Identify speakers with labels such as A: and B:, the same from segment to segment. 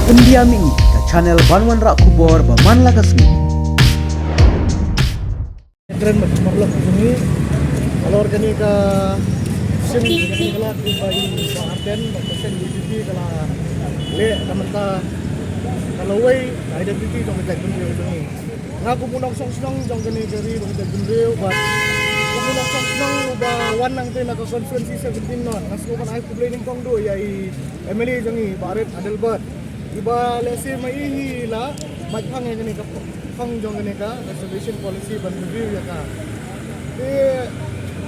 A: Pendiami ke channel Banwan Rak Kubor Baman Lakasmi.
B: Keren berlok ini kalau organik ke sim organik kelak di bagi Arden persen BPP kalau le kamenta kalau way identity dong kita gundil ini ngaku munang song dong gani dari dong kita gundil but munang song ba wan nang te na constituency 17 non nasko kan ai complaining kong do ya i MLA jangi Baret Adelbert iba lesi mai la majhang ya gani ka kong jong gani ka reservation policy ban review ya ka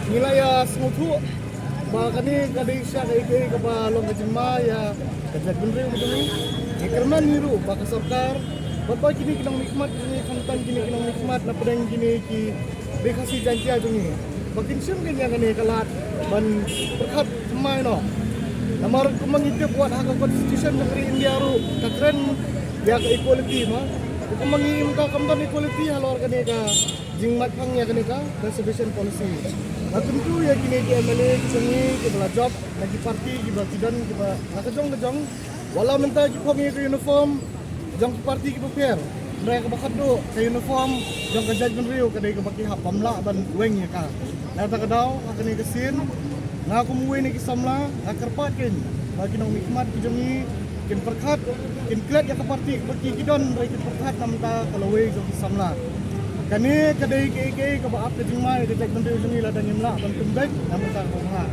B: nilai ya semutu bahkan ni kadang isya kai ke balong kejema ya kerja gunring betul ni kerana niru bahkan sarkar bapak kini kinang nikmat kini kantan kini kinang nikmat na pedang kini ki bekasi janji aja ni bakin sim kan yang kini kalat ban berkat semai no namar kumang itu buat hak constitution negeri India ru kakren ya ke equality mah kumang im ka kamdan equality halor kini ka jingmat pang ya kini ka reservation policy. Tentu ya kini di MLA kini kita job lagi parti kita tidak kita nakajong walau minta kita punya uniform jong parti kita fair mereka bakat do ke uniform jong kerja benriu kedai ke baki hak pamla dan weng ya ka nah tak kadau akan ni kesin nah aku muwe ni kisamla akar pakin bagi nang nikmat kijongi kin perkat kin klet ya ke parti baki kidon rei kin perkat namta kalau we jong kisamla kani kadai ke baap ke jingmai ke cek benriu jongi ladang imla ban kumbek namta ko ha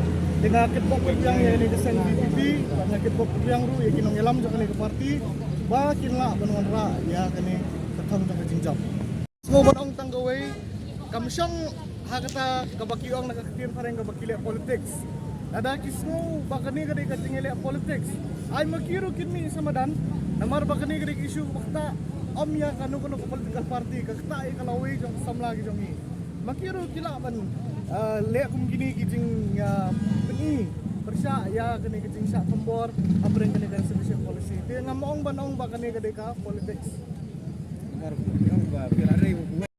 B: dengan kitbok yang ya ini kesen BPP dengan kitbok yang ru ya kinong elam jong ni ke parti bakin lah banwan ra ya kani ketang jong jinjap semua banong tanggawai kamsyang hakata kabakiong nakakitin pareng kabakile politics ada kismo bakani kadai katingile politics ay makiru kinmi samadan namar bakani kadai isu wakta om ya kanu political party kakta ay kalawi jong samla gi jongi makiru kila ban le kum gini kijing pengi persya ya kene kijing sa kembor abreng kene reservation policy dia ngamong banong bakani kadai ka politics